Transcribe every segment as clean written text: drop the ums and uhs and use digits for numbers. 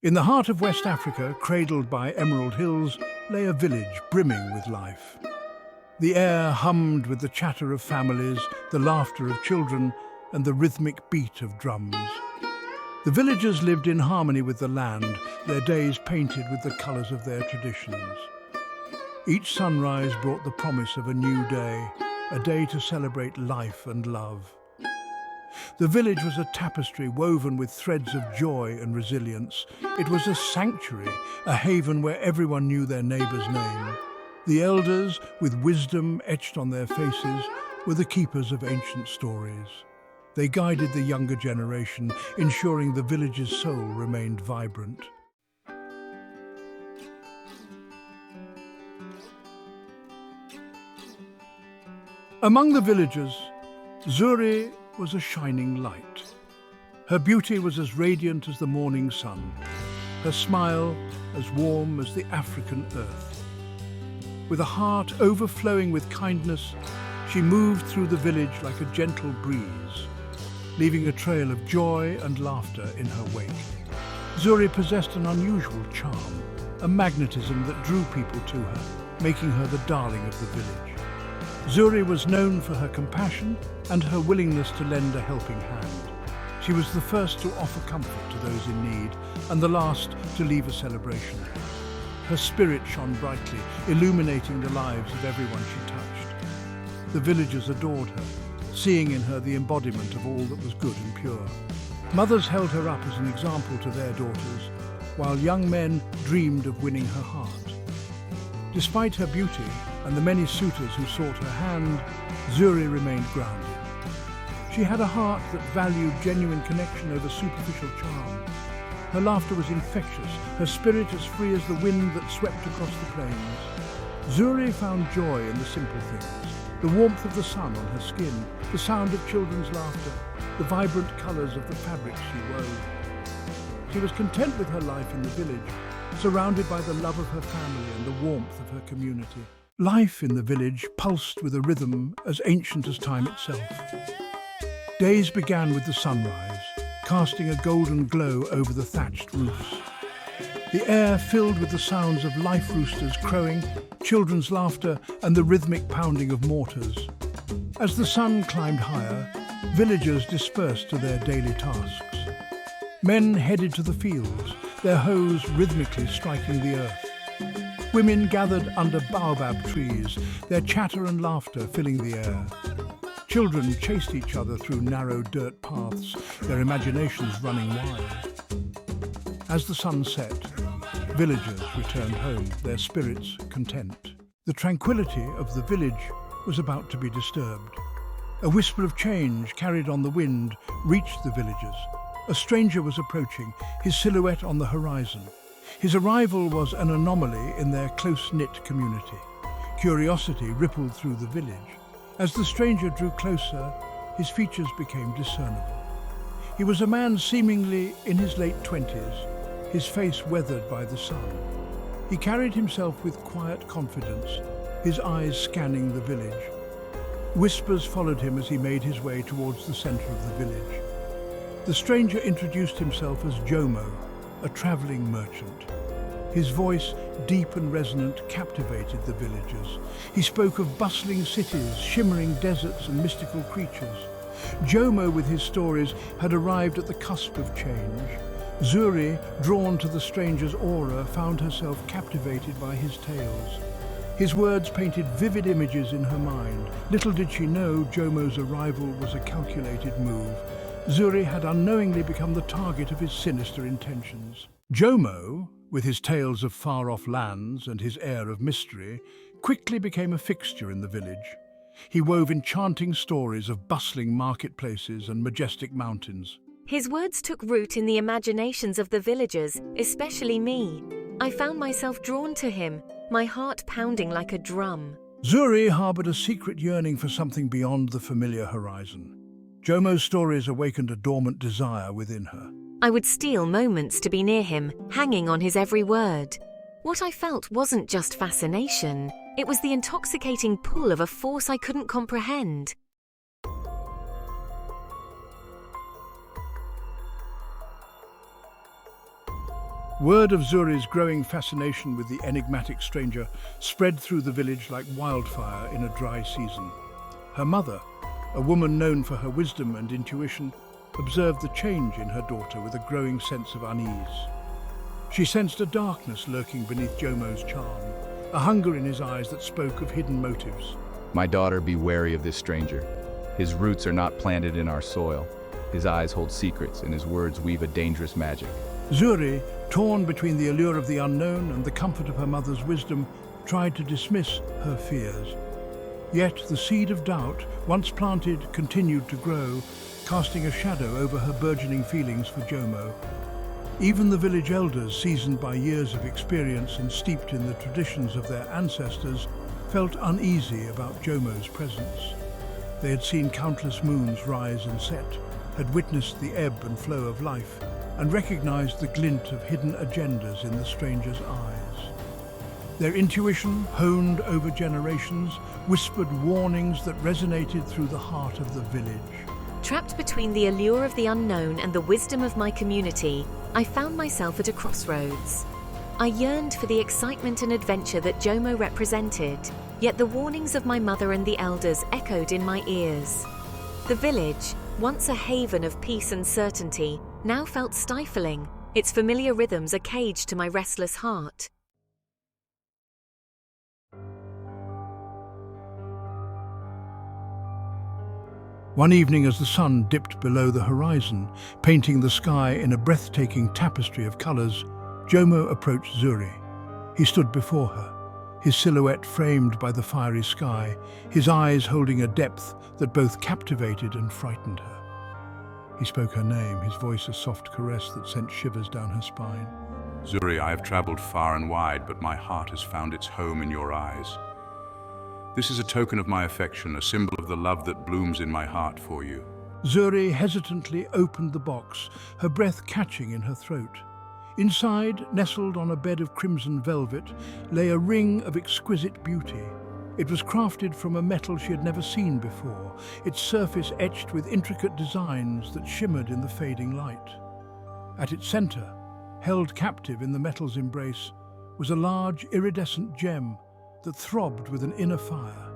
In the heart of West Africa, cradled by emerald hills, lay a village brimming with life. The air hummed with the chatter of families, the laughter of children, and the rhythmic beat of drums. The villagers lived in harmony with the land, their days painted with the colours of their traditions. Each sunrise brought the promise of a new day, a day to celebrate life and love. The village was a tapestry woven with threads of joy and resilience. It was a sanctuary, a haven where everyone knew their neighbour's name. The elders, with wisdom etched on their faces, were the keepers of ancient stories. They guided the younger generation, ensuring the village's soul remained vibrant. Among the villagers, Zuri was a shining light. Her beauty was as radiant as the morning sun, her smile as warm as the African earth. With a heart overflowing with kindness, she moved through the village like a gentle breeze, leaving a trail of joy and laughter in her wake. Zuri possessed an unusual charm, a magnetism that drew people to her, making her the darling of the village. Zuri was known for her compassion and her willingness to lend a helping hand. She was the first to offer comfort to those in need and the last to leave a celebration. Her spirit shone brightly, illuminating the lives of everyone she touched. The villagers adored her, seeing in her the embodiment of all that was good and pure. Mothers held her up as an example to their daughters, while young men dreamed of winning her heart. Despite her beauty and the many suitors who sought her hand, Zuri remained grounded. She had a heart that valued genuine connection over superficial charm. Her laughter was infectious, her spirit as free as the wind that swept across the plains. Zuri found joy in the simple things, the warmth of the sun on her skin, the sound of children's laughter, the vibrant colours of the fabrics she wove. She was content with her life in the village, surrounded by the love of her family and the warmth of her community. Life in the village pulsed with a rhythm as ancient as time itself. Days began with the sunrise, casting a golden glow over the thatched roofs. The air filled with the sounds of life roosters crowing, children's laughter, and the rhythmic pounding of mortars. As the sun climbed higher, villagers dispersed to their daily tasks. Men headed to the fields, their hoes rhythmically striking the earth. Women gathered under baobab trees, their chatter and laughter filling the air. Children chased each other through narrow dirt paths, their imaginations running wild. As the sun set, villagers returned home, their spirits content. The tranquility of the village was about to be disturbed. A whisper of change carried on the wind reached the villagers. A stranger was approaching, his silhouette on the horizon. His arrival was an anomaly in their close-knit community. Curiosity rippled through the village. As the stranger drew closer, his features became discernible. He was a man seemingly in his late 20s, his face weathered by the sun. He carried himself with quiet confidence, his eyes scanning the village. Whispers followed him as he made his way towards the center of the village. The stranger introduced himself as Jomo, a traveling merchant. His voice, deep and resonant, captivated the villagers. He spoke of bustling cities, shimmering deserts, and mystical creatures. Jomo, with his stories, had arrived at the cusp of change. Zuri, drawn to the stranger's aura, found herself captivated by his tales. His words painted vivid images in her mind. Little did she know Jomo's arrival was a calculated move. Zuri had unknowingly become the target of his sinister intentions. Jomo, with his tales of far-off lands and his air of mystery, quickly became a fixture in the village. He wove enchanting stories of bustling marketplaces and majestic mountains. His words took root in the imaginations of the villagers, especially me. I found myself drawn to him, my heart pounding like a drum. Zuri harbored a secret yearning for something beyond the familiar horizon. Jomo's stories awakened a dormant desire within her. I would steal moments to be near him, hanging on his every word. What I felt wasn't just fascination, it was the intoxicating pull of a force I couldn't comprehend. Word of Zuri's growing fascination with the enigmatic stranger spread through the village like wildfire in a dry season. Her mother, a woman known for her wisdom and intuition, observed the change in her daughter with a growing sense of unease. She sensed a darkness lurking beneath Jomo's charm, a hunger in his eyes that spoke of hidden motives. My daughter, be wary of this stranger. His roots are not planted in our soil. His eyes hold secrets, and his words weave a dangerous magic. Zuri, torn between the allure of the unknown and the comfort of her mother's wisdom, tried to dismiss her fears. Yet the seed of doubt, once planted, continued to grow, casting a shadow over her burgeoning feelings for Jomo. Even the village elders, seasoned by years of experience and steeped in the traditions of their ancestors, felt uneasy about Jomo's presence. They had seen countless moons rise and set, had witnessed the ebb and flow of life, and recognized the glint of hidden agendas in the stranger's eyes. Their intuition, honed over generations, whispered warnings that resonated through the heart of the village. Trapped between the allure of the unknown and the wisdom of my community, I found myself at a crossroads. I yearned for the excitement and adventure that Jomo represented, yet the warnings of my mother and the elders echoed in my ears. The village, once a haven of peace and certainty, now felt stifling, its familiar rhythms a cage to my restless heart. One evening, as the sun dipped below the horizon, painting the sky in a breathtaking tapestry of colors, Jomo approached Zuri. He stood before her, his silhouette framed by the fiery sky, his eyes holding a depth that both captivated and frightened her. He spoke her name, his voice a soft caress that sent shivers down her spine. Zuri, I have traveled far and wide, but my heart has found its home in your eyes. This is a token of my affection, a symbol of the love that blooms in my heart for you. Zuri hesitantly opened the box, her breath catching in her throat. Inside, nestled on a bed of crimson velvet, lay a ring of exquisite beauty. It was crafted from a metal she had never seen before, its surface etched with intricate designs that shimmered in the fading light. At its center, held captive in the metal's embrace, was a large iridescent gem that throbbed with an inner fire,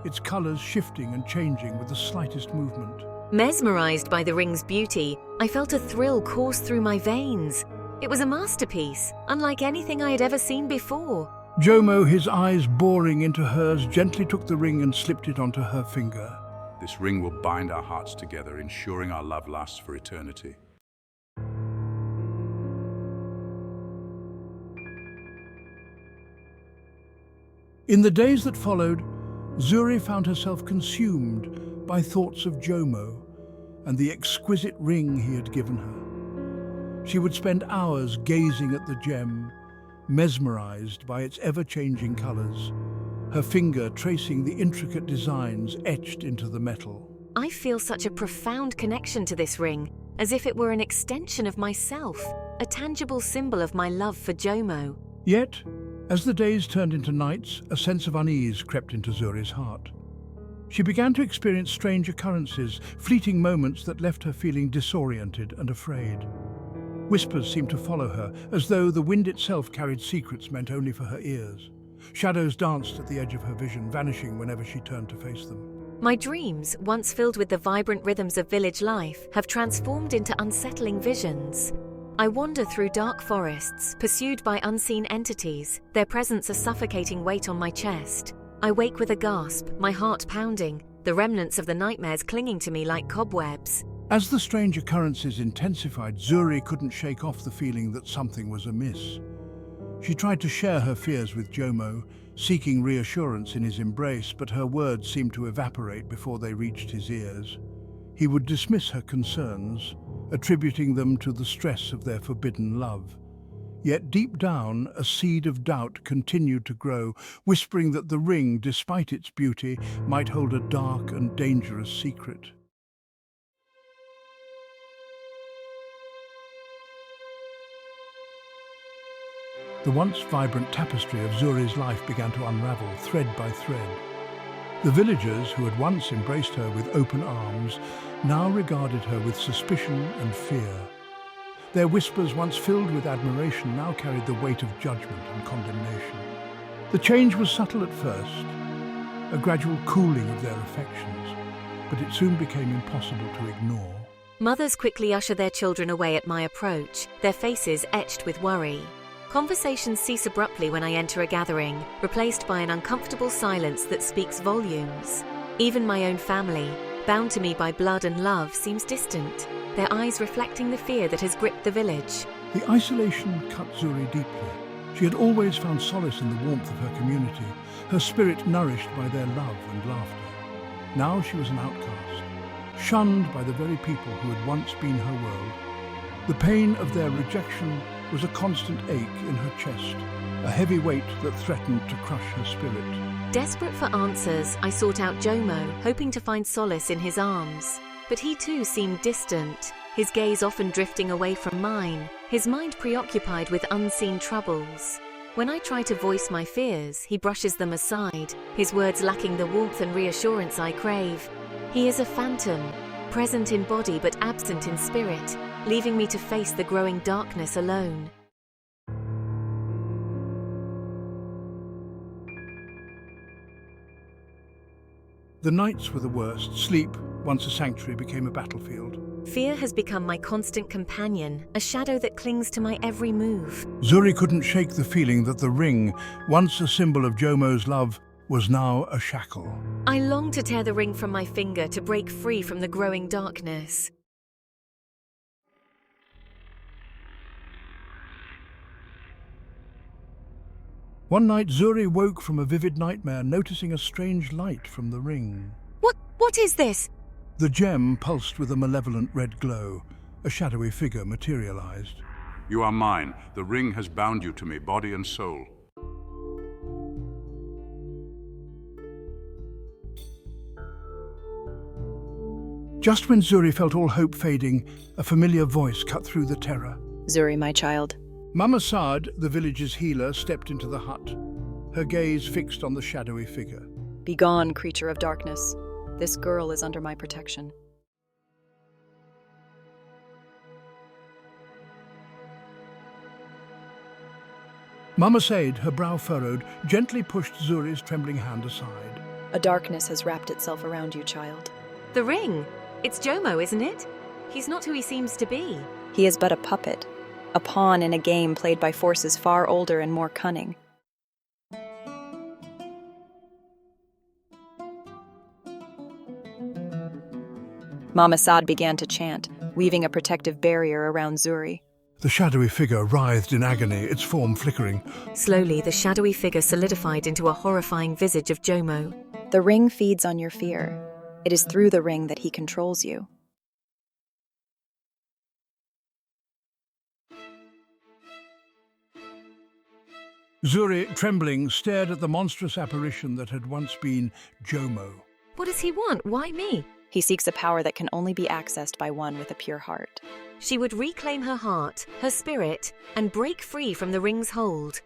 its colors shifting and changing with the slightest movement. Mesmerized by the ring's beauty, I felt a thrill course through my veins. It was a masterpiece, unlike anything I had ever seen before. Jomo, his eyes boring into hers, gently took the ring and slipped it onto her finger. This ring will bind our hearts together, ensuring our love lasts for eternity. In the days that followed, Zuri found herself consumed by thoughts of Jomo and the exquisite ring he had given her. She would spend hours gazing at the gem, mesmerized by its ever-changing colors, her finger tracing the intricate designs etched into the metal. I feel such a profound connection to this ring, as if it were an extension of myself, a tangible symbol of my love for Jomo. Yet, as the days turned into nights, a sense of unease crept into Zuri's heart. She began to experience strange occurrences, fleeting moments that left her feeling disoriented and afraid. Whispers seemed to follow her, as though the wind itself carried secrets meant only for her ears. Shadows danced at the edge of her vision, vanishing whenever she turned to face them. My dreams, once filled with the vibrant rhythms of village life, have transformed into unsettling visions. I wander through dark forests, pursued by unseen entities, their presence a suffocating weight on my chest. I wake with a gasp, my heart pounding, the remnants of the nightmares clinging to me like cobwebs. As the strange occurrences intensified, Zuri couldn't shake off the feeling that something was amiss. She tried to share her fears with Jomo, seeking reassurance in his embrace, but her words seemed to evaporate before they reached his ears. He would dismiss her concerns, attributing them to the stress of their forbidden love. Yet deep down, a seed of doubt continued to grow, whispering that the ring, despite its beauty, might hold a dark and dangerous secret. The once vibrant tapestry of Zuri's life began to unravel, thread by thread. The villagers, who had once embraced her with open arms, now regarded her with suspicion and fear. Their whispers, once filled with admiration, now carried the weight of judgment and condemnation. The change was subtle at first, a gradual cooling of their affections, but it soon became impossible to ignore. Mothers quickly usher their children away at my approach, their faces etched with worry. Conversations cease abruptly when I enter a gathering, replaced by an uncomfortable silence that speaks volumes. Even my own family, bound to me by blood and love, seems distant, their eyes reflecting the fear that has gripped the village. The isolation cut Zuri deeply. She had always found solace in the warmth of her community, her spirit nourished by their love and laughter. Now she was an outcast, shunned by the very people who had once been her world. The pain of their rejection was a constant ache in her chest, a heavy weight that threatened to crush her spirit. Desperate for answers, I sought out Jomo, hoping to find solace in his arms. But he too seemed distant, his gaze often drifting away from mine, his mind preoccupied with unseen troubles. When I try to voice my fears, he brushes them aside, his words lacking the warmth and reassurance I crave. He is a phantom, present in body but absent in spirit, leaving me to face the growing darkness alone. The nights were the worst. Sleep, once a sanctuary, became a battlefield. Fear has become my constant companion, a shadow that clings to my every move. Zuri couldn't shake the feeling that the ring, once a symbol of Jomo's love, was now a shackle. I long to tear the ring from my finger to break free from the growing darkness. One night, Zuri woke from a vivid nightmare, noticing a strange light from the ring. What is this? The gem pulsed with a malevolent red glow. A shadowy figure materialized. You are mine. The ring has bound you to me, body and soul. Just when Zuri felt all hope fading, a familiar voice cut through the terror. Zuri, my child. Mama Saad, the village's healer, stepped into the hut, her gaze fixed on the shadowy figure. Begone, creature of darkness. This girl is under my protection. Mama Said, her brow furrowed, gently pushed Zuri's trembling hand aside. A darkness has wrapped itself around you, child. The ring. It's Jomo, isn't it? He's not who he seems to be. He is but a puppet, a pawn in a game played by forces far older and more cunning. Mama Saad began to chant, weaving a protective barrier around Zuri. The shadowy figure writhed in agony, its form flickering. Slowly, the shadowy figure solidified into a horrifying visage of Jomo. The ring feeds on your fear. It is through the ring that he controls you. Zuri, trembling, stared at the monstrous apparition that had once been Jomo. What does he want? Why me? He seeks a power that can only be accessed by one with a pure heart. She would reclaim her heart, her spirit, and break free from the ring's hold.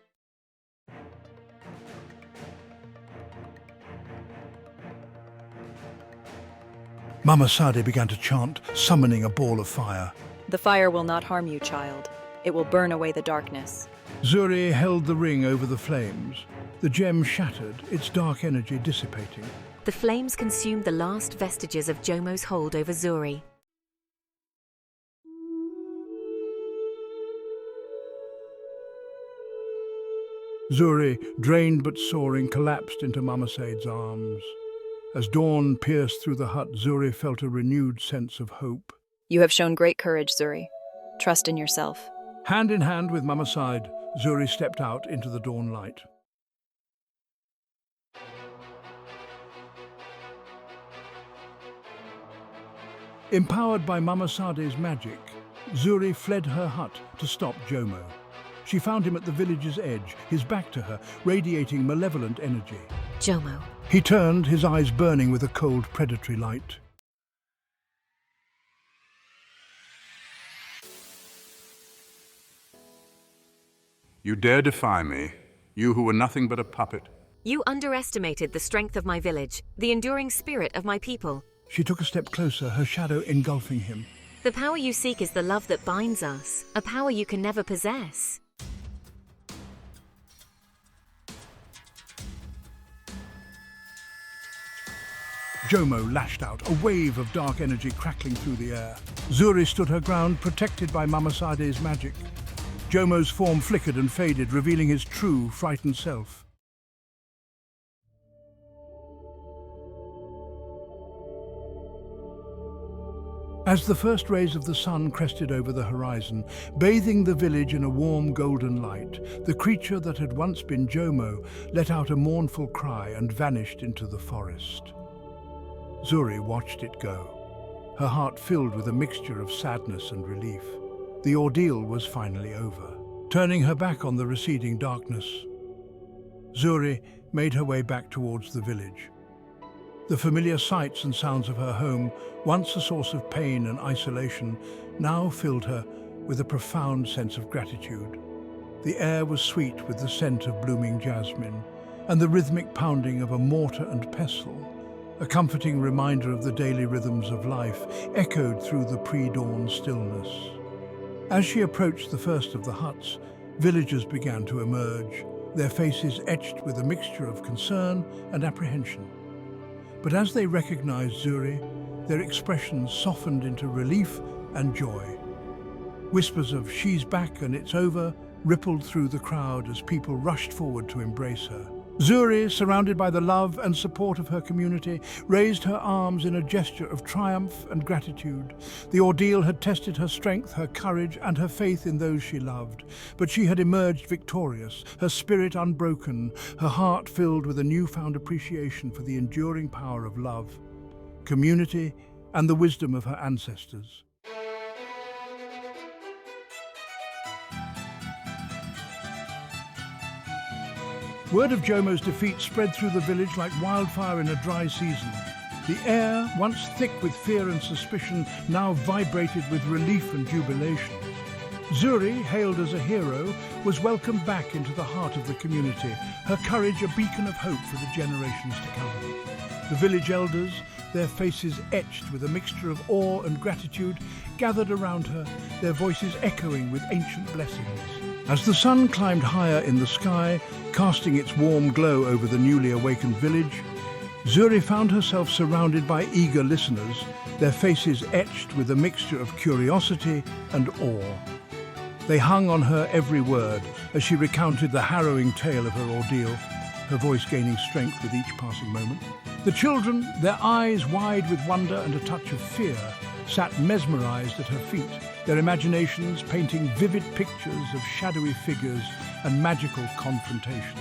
Mama Sade began to chant, summoning a ball of fire. The fire will not harm you, child. It will burn away the darkness. Zuri held the ring over the flames. The gem shattered, its dark energy dissipating. The flames consumed the last vestiges of Jomo's hold over Zuri. Zuri, drained but soaring, collapsed into Mama Said's arms. As dawn pierced through the hut, Zuri felt a renewed sense of hope. You have shown great courage, Zuri. Trust in yourself. Hand in hand with Mama Said, Zuri stepped out into the dawn light. Empowered by Mama Sade's magic, Zuri fled her hut to stop Jomo. She found him at the village's edge, his back to her, radiating malevolent energy. Jomo. He turned, his eyes burning with a cold, predatory light. You dare defy me, you who were nothing but a puppet. You underestimated the strength of my village, the enduring spirit of my people. She took a step closer, her shadow engulfing him. The power you seek is the love that binds us, a power you can never possess. Jomo lashed out, a wave of dark energy crackling through the air. Zuri stood her ground, protected by Mama Sade's magic. Jomo's form flickered and faded, revealing his true, frightened self. As the first rays of the sun crested over the horizon, bathing the village in a warm golden light, the creature that had once been Jomo let out a mournful cry and vanished into the forest. Zuri watched it go, her heart filled with a mixture of sadness and relief. The ordeal was finally over. Turning her back on the receding darkness, Zuri made her way back towards the village. The familiar sights and sounds of her home, once a source of pain and isolation, now filled her with a profound sense of gratitude. The air was sweet with the scent of blooming jasmine, and the rhythmic pounding of a mortar and pestle, a comforting reminder of the daily rhythms of life, echoed through the pre-dawn stillness. As she approached the first of the huts, villagers began to emerge, their faces etched with a mixture of concern and apprehension. But as they recognized Zuri, their expressions softened into relief and joy. Whispers of "she's back and it's over" rippled through the crowd as people rushed forward to embrace her. Zuri, surrounded by the love and support of her community, raised her arms in a gesture of triumph and gratitude. The ordeal had tested her strength, her courage, and her faith in those she loved. But she had emerged victorious, her spirit unbroken, her heart filled with a newfound appreciation for the enduring power of love, community, and the wisdom of her ancestors. Word of Jomo's defeat spread through the village like wildfire in a dry season. The air, once thick with fear and suspicion, now vibrated with relief and jubilation. Zuri, hailed as a hero, was welcomed back into the heart of the community, her courage a beacon of hope for the generations to come. The village elders, their faces etched with a mixture of awe and gratitude, gathered around her, their voices echoing with ancient blessings. As the sun climbed higher in the sky, casting its warm glow over the newly awakened village, Zuri found herself surrounded by eager listeners, their faces etched with a mixture of curiosity and awe. They hung on her every word as she recounted the harrowing tale of her ordeal, her voice gaining strength with each passing moment. The children, their eyes wide with wonder and a touch of fear, sat mesmerized at her feet, their imaginations painting vivid pictures of shadowy figures and magical confrontations.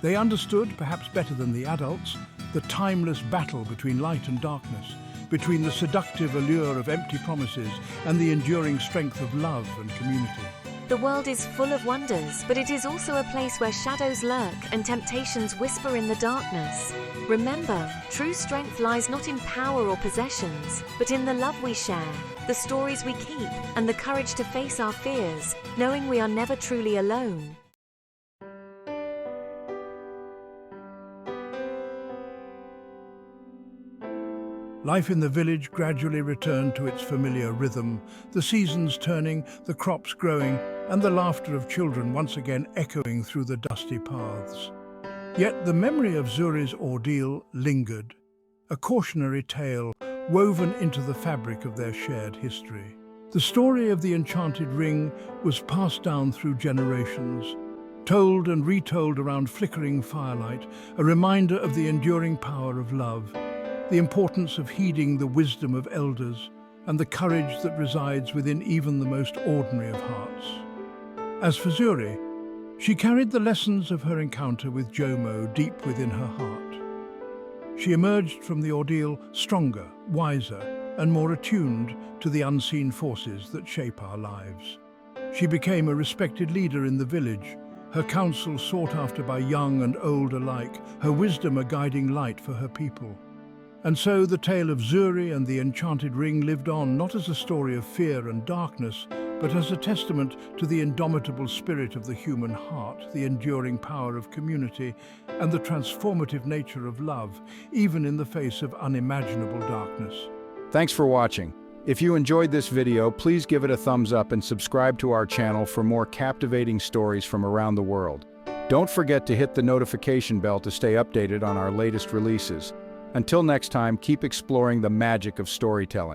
They understood, perhaps better than the adults, the timeless battle between light and darkness, between the seductive allure of empty promises and the enduring strength of love and community. The world is full of wonders, but it is also a place where shadows lurk and temptations whisper in the darkness. Remember, true strength lies not in power or possessions, but in the love we share, the stories we keep, and the courage to face our fears, knowing we are never truly alone. Life in the village gradually returned to its familiar rhythm, the seasons turning, the crops growing, and the laughter of children once again echoing through the dusty paths. Yet the memory of Zuri's ordeal lingered, a cautionary tale woven into the fabric of their shared history. The story of the enchanted ring was passed down through generations, told and retold around flickering firelight, a reminder of the enduring power of love, the importance of heeding the wisdom of elders, and the courage that resides within even the most ordinary of hearts. As for Zuri, she carried the lessons of her encounter with Jomo deep within her heart. She emerged from the ordeal stronger, wiser, and more attuned to the unseen forces that shape our lives. She became a respected leader in the village, her counsel sought after by young and old alike, her wisdom a guiding light for her people. And so the tale of Zuri and the enchanted ring lived on, not as a story of fear and darkness, but as a testament to the indomitable spirit of the human heart, the enduring power of community, and the transformative nature of love, even in the face of unimaginable darkness. Thanks for watching. If you enjoyed this video, please give it a thumbs up and subscribe to our channel for more captivating stories from around the world. Don't forget to hit the notification bell to stay updated on our latest releases. Until next time, keep exploring the magic of storytelling.